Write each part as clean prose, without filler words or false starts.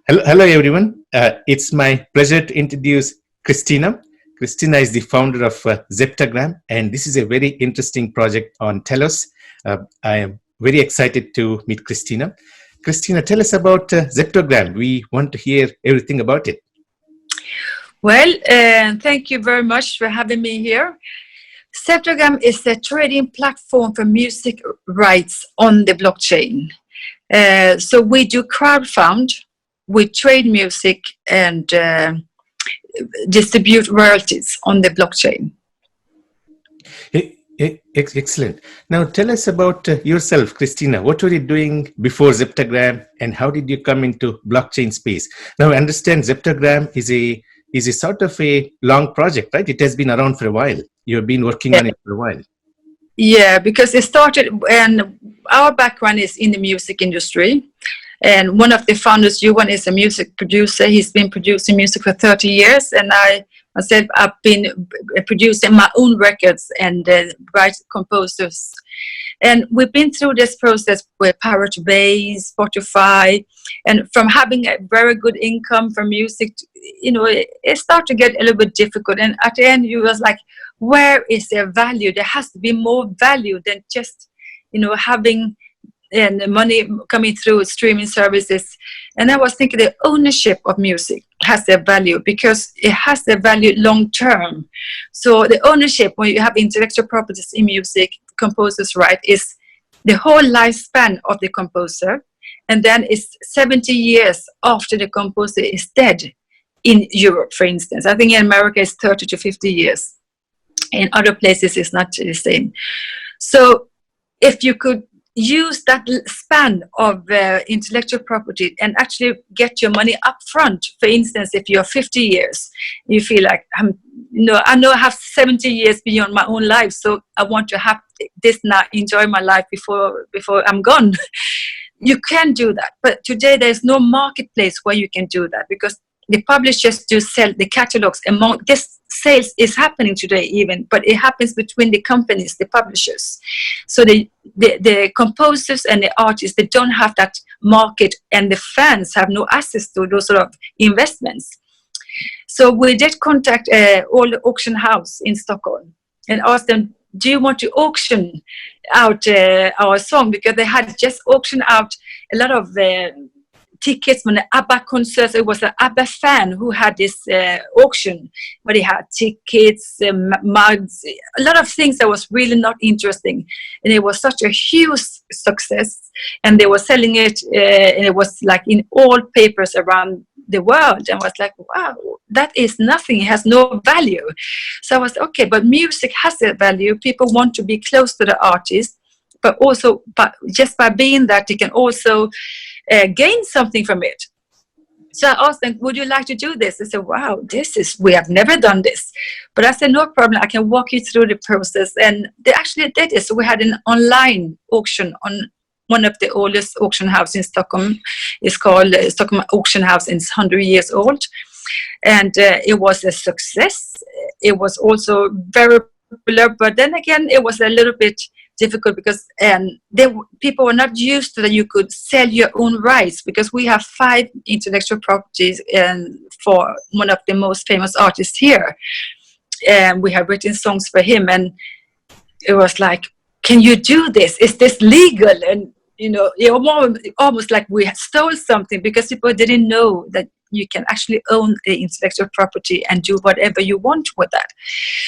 Hello everyone. It's my pleasure to introduce Christina. Christina is the founder of Zeptagram, and this is a very interesting project on Telos. I am very excited to meet Christina. Christina, tell us about Zeptagram. We want to hear everything about it. Well, thank you very much for having me here. Zeptagram is a trading platform for music rights on the blockchain. So we do crowdfund, we trade music and distribute royalties on the blockchain. Excellent. Now tell us about yourself, Christina. What were you doing before Zeptagram, and how did you come into blockchain space? Now I understand Zeptagram is a sort of a long project, right? It has been around for a while. You have been working on it for a while. Yeah, because it started, and our background is in the music industry. And one of the founders, Johan, is a music producer. He's been producing music for 30 years. And I myself, I've been producing my own records and write composers. And we've been through this process with Pirate Bay, Spotify, and from having a very good income from music, it started to get a little bit difficult. And at the end, you was like, where is their value? There has to be more value than just, having and money coming through streaming services. And I was thinking the ownership of music has their value because it has their value long term. So the ownership, when you have intellectual properties in music, composers' right, is the whole lifespan of the composer. And then it's 70 years after the composer is dead in Europe, for instance. I think in America it's 30 to 50 years. In other places it's not the same. So if you could use that span of intellectual property and actually get your money up front. For instance, if you're 50 years, you feel like, I know I have 70 years beyond my own life, so I want to have this now, enjoy my life before I'm gone. You can do that. But today there's no marketplace where you can do that because the publishers do sell the catalogs among this. Sales is happening today even, but it happens between the companies, the publishers. So the composers and the artists, they don't have that market, and the fans have no access to those sort of investments. So we did contact all the auction house in Stockholm and asked them, do you want to auction out our song? Because they had just auctioned out a lot of tickets when the ABBA concerts. It was an ABBA fan who had this auction where they had tickets, mugs, a lot of things that was really not interesting. And it was such a huge success. And they were selling it, and it was like in all papers around the world. And I was like, wow, that is nothing. It has no value. So I was, okay, but music has a value. People want to be close to the artist, but just by being that, they can also gain something from it. So I asked them, would you like to do this? They said, wow, we have never done this. But I said, no problem, I can walk you through the process. And they actually did it. So we had an online auction on one of the oldest auction houses in Stockholm. It's called Stockholm Auction House, and it's 100 years old. And it was a success. It was also very popular, but then again, it was a little bit difficult because people were not used to that you could sell your own rights, because we have 5 intellectual properties for one of the most famous artists here, and we have written songs for him, and it was like, can you do this? Is this legal? And it almost like we stole something, because people didn't know that you can actually own the intellectual property and do whatever you want with that.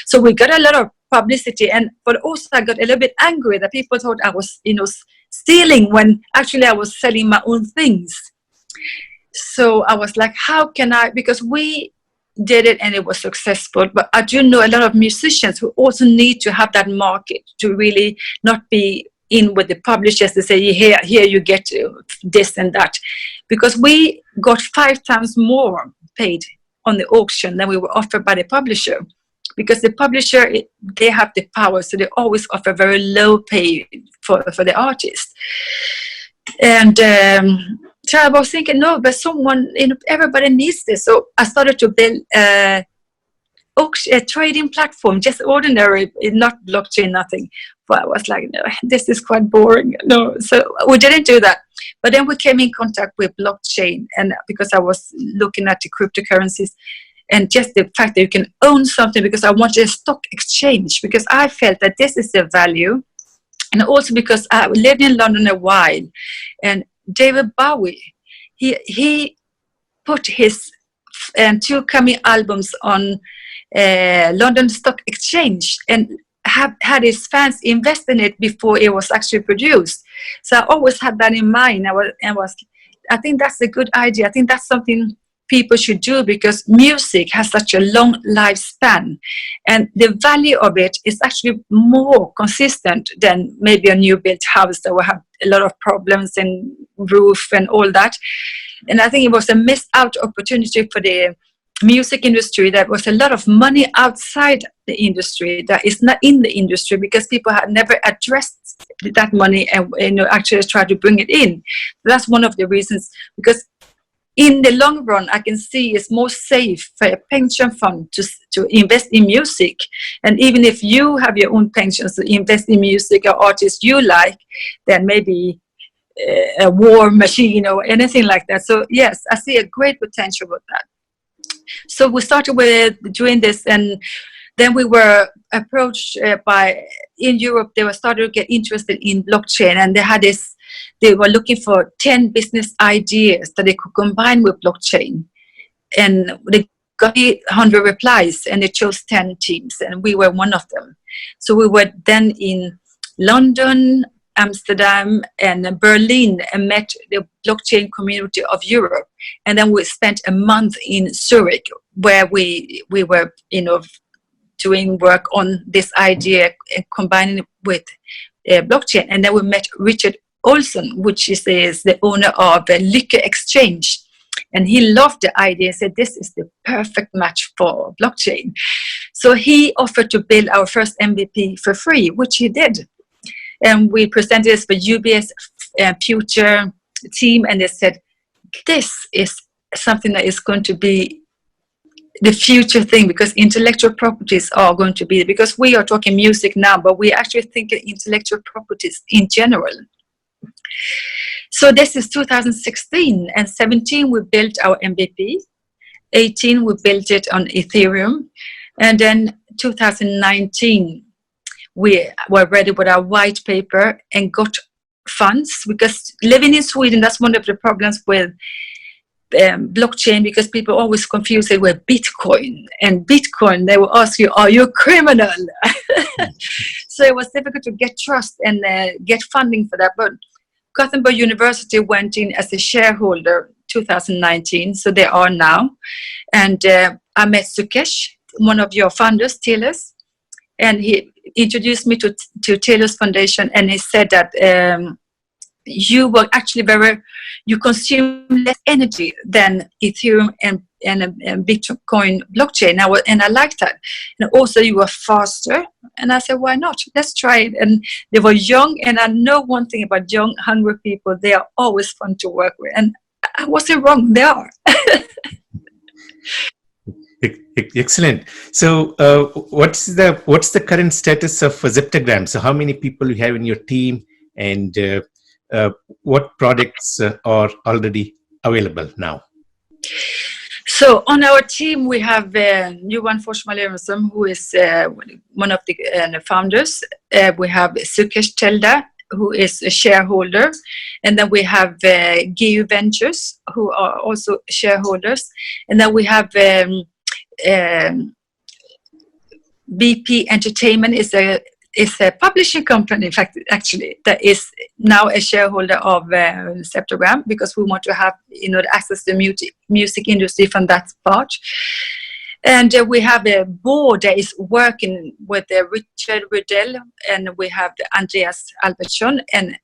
So we got a lot of publicity, but also I got a little bit angry that people thought I was, stealing, when actually I was selling my own things. So I was like, how can I, because we did it and it was successful, but I do know a lot of musicians who also need to have that market to really not be in with the publishers to say, here you get this and that, because we got 5 times more paid on the auction than we were offered by the publisher, because the publisher, they have the power, so they always offer very low pay for the artist. And so I was thinking, no, but everybody needs this. So I started to build a trading platform, just ordinary, not blockchain, nothing, But I was like, no, this is quite boring. No, so we didn't do that. But then we came in contact with blockchain, and because I was looking at the cryptocurrencies and just the fact that you can own something, because I wanted a stock exchange, because I felt that this is the value. And also because I lived in London a while, and David Bowie, he put his two coming albums on London Stock Exchange, and had his fans invest in it before it was actually produced. So I always had that in mind. I think that's a good idea. I think that's something people should do, because music has such a long lifespan, and the value of it is actually more consistent than maybe a new built house that will have a lot of problems and roof and all that. And I think it was a missed out opportunity for the music industry. There was a lot of money outside the industry that is not in the industry, because people had never addressed that money and actually tried to bring it in. That's one of the reasons, because in the long run, I can see it's more safe for a pension fund to invest in music. And even if you have your own pensions to invest in music or artists you like, then maybe a war machine or anything like that. So yes, I see a great potential with that. So we started with doing this, and then we were approached in Europe, they were starting to get interested in blockchain, and they were looking for 10 business ideas that they could combine with blockchain. And they got 100 replies, and they chose 10 teams, and we were one of them. So we were then in London, Amsterdam, and Berlin, and met the blockchain community of Europe. And then we spent a month in Zurich, where we were, doing work on this idea and combining it with blockchain. And then we met Richard Olson, which is the owner of Liquor Exchange. And he loved the idea and said, this is the perfect match for blockchain. So he offered to build our first MVP for free, which he did. And we presented this for UBS Future team, and they said, this is something that is going to be the future thing, because intellectual properties are going to be, because we are talking music now, but we actually think intellectual properties in general. So this is 2016, and 17 we built our MVP, 18 we built it on Ethereum, and then 2019 we were ready with our white paper and got funds, because living in Sweden, that's one of the problems with blockchain, because people always confuse it with Bitcoin. And Bitcoin, they will ask you, are you a criminal? So it was difficult to get trust and get funding for that. But Gothenburg University went in as a shareholder 2019, so they are now. And I met Sukesh, one of your founders, Telos, and he introduced me to Telos Foundation, and he said that you were actually you consume less energy than Ethereum and Bitcoin blockchain. And I liked that. And also you were faster. And I said, why not? Let's try it. And they were young, and I know one thing about young, hungry people, they are always fun to work with. And I wasn't wrong, they are. Excellent. So what's the current status of Zeptagram? So how many people you have in your team, and what products are already available now? So on our team, we have Johan Forsman, who is one of the founders. We have Sukesh Telda, who is a shareholder. And then we have GU Ventures, who are also shareholders. And then we have BP Entertainment is a publishing company, in fact, actually, that is now a shareholder of Zeptagram, because we want to have the access to the music industry from that part. And we have a board that is working with Richard Riddell, and we have Andreas Albertsson and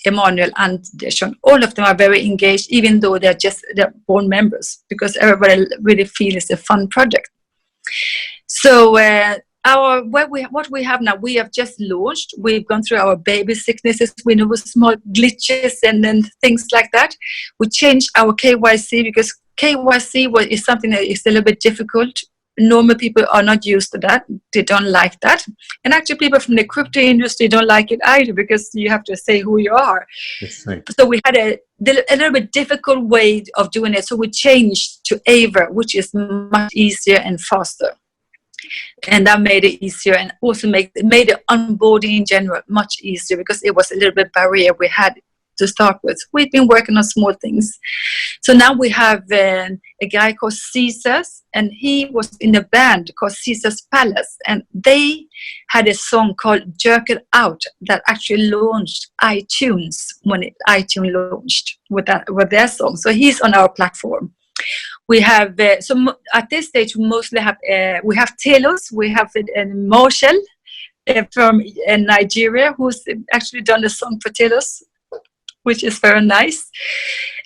Emanuel Andersson. All of them are very engaged, even though they're board members, because everybody really feels it's a fun project. So what we have now, we have just launched. We've gone through our baby sicknesses, we know small glitches and then things like that. We changed our KYC, because KYC is something that is a little bit difficult normal people are not used to that. They don't like that. And actually people from the crypto industry don't like it either, because you have to say who you are. That's right. So we had a little bit difficult way of doing it. So we changed to Aver, which is much easier and faster. And that made it easier, and also made the onboarding in general much easier, because it was a little bit barrier we had to start with. We've been working on small things. So now we have a guy called Caesars, and he was in a band called Caesar's Palace, and they had a song called Jerk It Out that actually launched iTunes when iTunes launched with their song. So he's on our platform. We have at this stage we mostly have we have Telos, we have Marshall from Nigeria, who's actually done a song for Telos, which is very nice.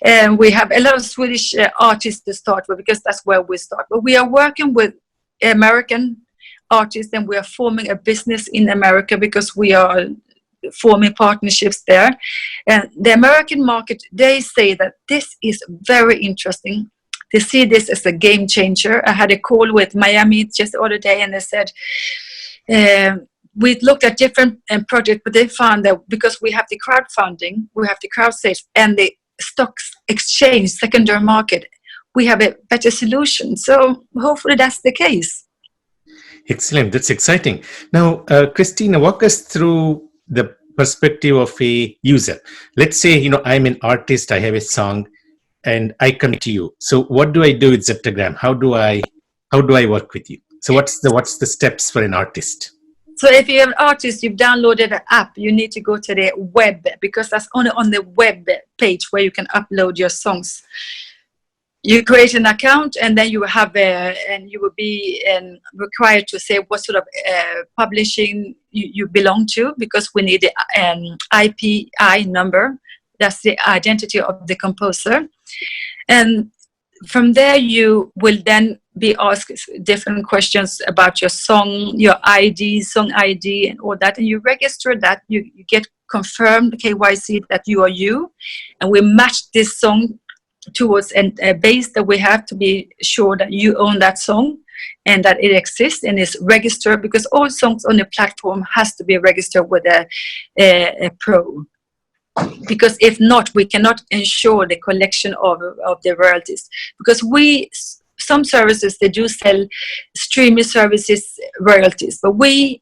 And we have a lot of Swedish artists to start with, because that's where we start. But we are working with American artists, and we are forming a business in America, because we are forming partnerships there. And the American market, they say that this is very interesting. They see this as a game changer. I had a call with Miami just the other day, and they said, we looked at different projects, but they found that because we have the crowdfunding, we have the crowd sales, and the stocks exchange, secondary market, we have a better solution. So hopefully that's the case. Excellent. That's exciting. Now, Christina, walk us through the perspective of a user. Let's say, I'm an artist, I have a song, and I come to you. So what do I do with Zeptagram? How do I work with you? So what's the steps for an artist? So if you're an artist, you've downloaded an app, you need to go to the web, because that's only on the web page where you can upload your songs. You create an account, and then you will be required to say what sort of publishing you belong to, because we need an IPI number. That's the identity of the composer. And from there, you will then be asked different questions about your song, your ID, song ID, and all that. And you register that. You get confirmed KYC that you are you. And we match this song towards a base that we have to be sure that you own that song and that it exists and is registered, because all songs on the platform has to be registered with a pro. Because if not, we cannot ensure the collection of the royalties. Because some services, they do sell streaming services royalties, but we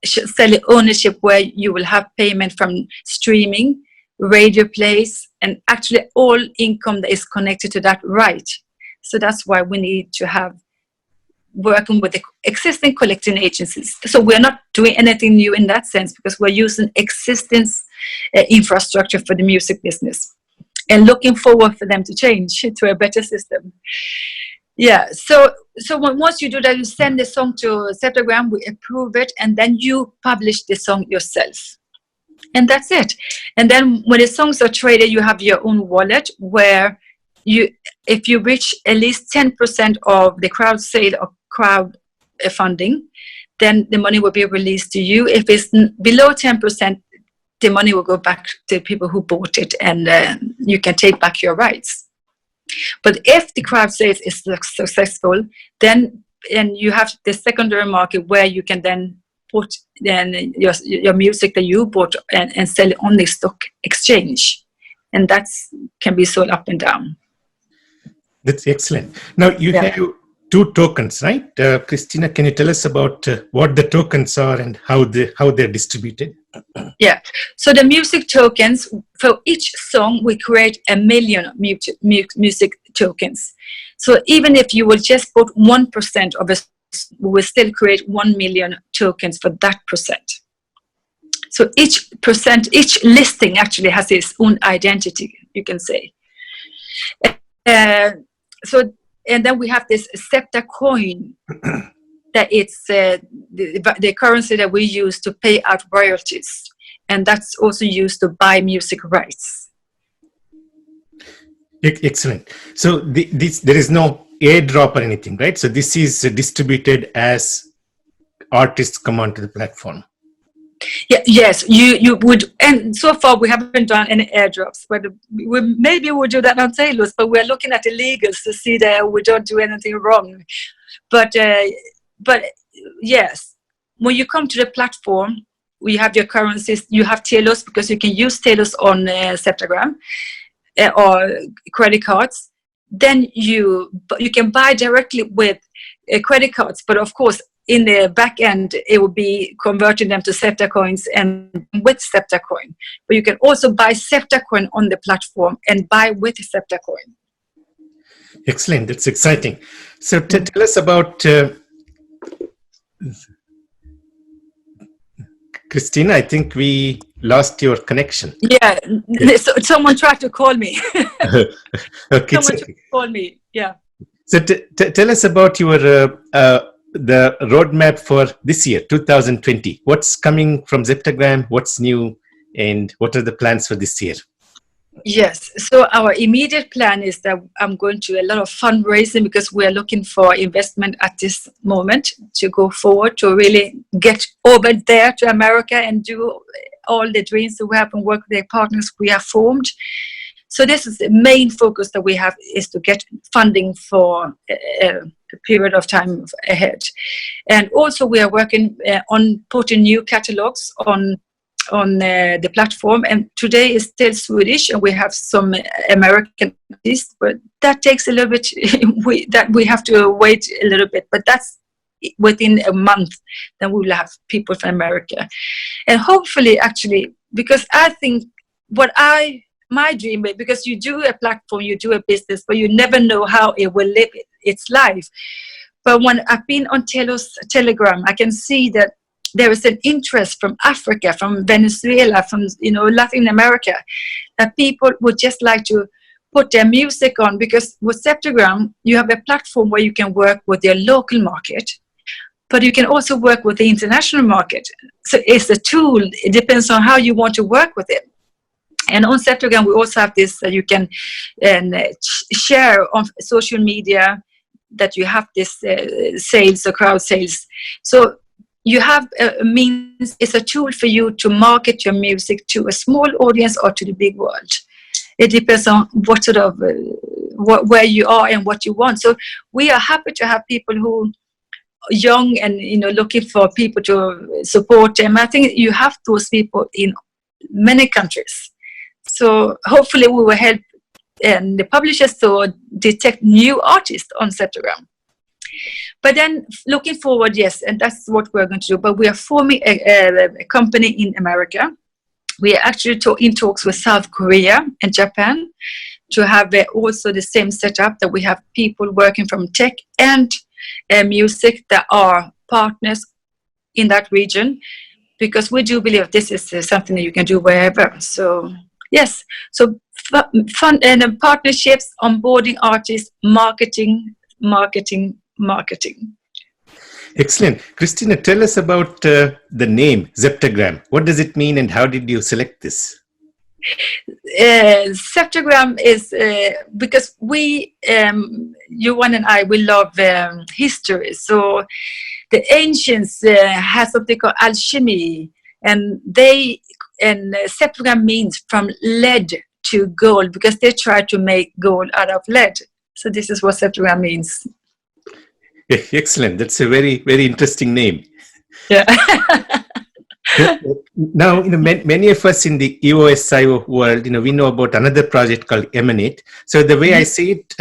sell the ownership, where you will have payment from streaming, radio plays, and actually all income that is connected to that right. So that's why we need to have working with the existing collecting agencies. So we're not doing anything new in that sense, because we're using existing infrastructure for the music business and looking forward for them to change to a better system. Yeah, so once you do that, you send the song to Zeptagram, we approve it, and then you publish the song yourself. And that's it. And then when the songs are traded, you have your own wallet, where if you reach at least 10% of the crowd sale or crowd funding, then the money will be released to you. If it's below 10%, the money will go back to people who bought it, and you can take back your rights. But if the crowd sales is successful, then you have the secondary market, where you can then put your music that you bought and sell it on the stock exchange, and that can be sold up and down. That's excellent. Now you have 2 tokens, right? Christina, can you tell us about what the tokens are and how they're distributed? Yeah. So the music tokens, for each song, we create 1 million music tokens. So even if you will just put 1% of it, we will still create 1 million tokens for that percent. So each listing actually has its own identity, you can say. And then we have this Zepta coin, that it's the currency that we use to pay out royalties. And that's also used to buy music rights. Excellent. So there is no airdrop or anything, right? So this is distributed as artists come onto the platform. Yeah, yes, you would, and so far we haven't done any airdrops, but maybe we'll do that on Telos, but we're looking at the legals to see that we don't do anything wrong. But yes, when you come to the platform, we have your currencies. You have Telos because you can use Telos on Zeptagram or credit cards. Then you can buy directly with credit cards, but of course in the back end it will be converting them to Zepta coins and with Zepta coin. But you can also buy Zepta coin on the platform and buy with Zepta coin. Excellent. That's exciting. So tell us about Christina. I think we lost your connection. Yeah, so someone tried to call me. Okay. Someone tried to call me. Yeah. So tell us about your the roadmap for this year, 2020. What's coming from Zeptagram? What's new, and what are the plans for this year? Yes. So our immediate plan is that I'm going to do a lot of fundraising because we are looking for investment at this moment to go forward to really get over there to America and do all the dreams that we have and work with the partners we have formed. So this is the main focus that we have, is to get funding for a period of time ahead. And also we are working on putting new catalogs on the platform, and today is still Swedish and we have some American artists, but that takes a little bit we have to wait a little bit, but that's within a month. Then we will have people from America, and hopefully, actually, because I think my dream, because you do a platform, you do a business, but you never know how it will live its life. But when I've been on Telegram, I can see that there is an interest from Africa, from Venezuela, from Latin America, that people would just like to put their music on, because with Zeptagram you have a platform where you can work with your local market, but you can also work with the international market. So it's a tool. It depends on how you want to work with it. And on Zeptagram we also have this that you can share on social media, that you have this sales or crowd sales. So you have it's a tool for you to market your music to a small audience or to the big world. It depends on what sort of where you are and what you want. So we are happy to have people who are young and looking for people to support them. I think you have those people in many countries. So hopefully we will help the publishers to detect new artists on Zeptagram. But then looking forward, yes, and that's what we're going to do. But we are forming a company in America. We are actually in talks with South Korea and Japan to have also the same setup, that we have people working from tech and music that are partners in that region, because we do believe this is something that you can do wherever. So yes, so fun and partnerships, onboarding artists, marketing. Excellent. Christina, tell us about the name Zeptagram. What does it mean and how did you select this? Zeptagram is because Johan and I, we love history. So the ancients had something called alchemy, and Zeptagram means from lead to gold, because they tried to make gold out of lead. So this is what Zeptagram means. Excellent. That's a very, very interesting name. Yeah. Now, many of us in the EOSIO world, we know about another project called Emanate. So the way I see it,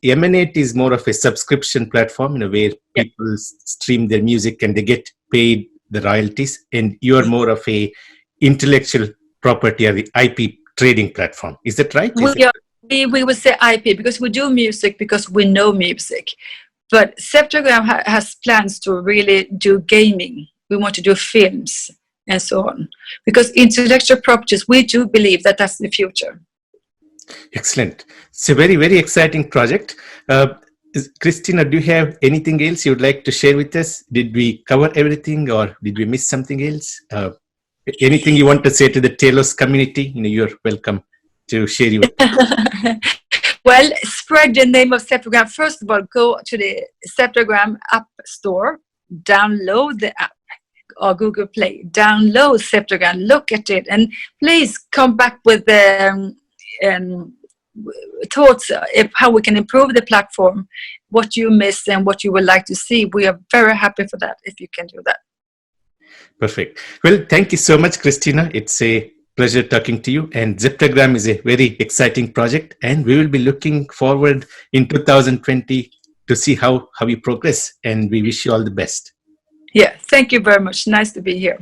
Emanate is more of a subscription platform, where people stream their music and they get paid the royalties. And you're more of a intellectual property or the IP trading platform. Is that right? We would say IP because we do music because we know music. But Zeptagram has plans to really do gaming. We want to do films and so on. Because intellectual properties, we do believe that that's the future. Excellent. It's a very, very exciting project. Christina, do you have anything else you'd like to share with us? Did we cover everything or did we miss something else? Anything you want to say to the Telos community? You're welcome to share your... Well, spread the name of Zeptagram. First of all, go to the Zeptagram App Store, download the app, or Google Play. Download Zeptagram, look at it, and please come back with thoughts how we can improve the platform, what you miss and what you would like to see. We are very happy for that if you can do that. Perfect. Well, thank you so much, Christina. It's a pleasure talking to you. And Zeptagram is a very exciting project, and we will be looking forward in 2020 to see how you progress. And we wish you all the best. Yeah, thank you very much. Nice to be here.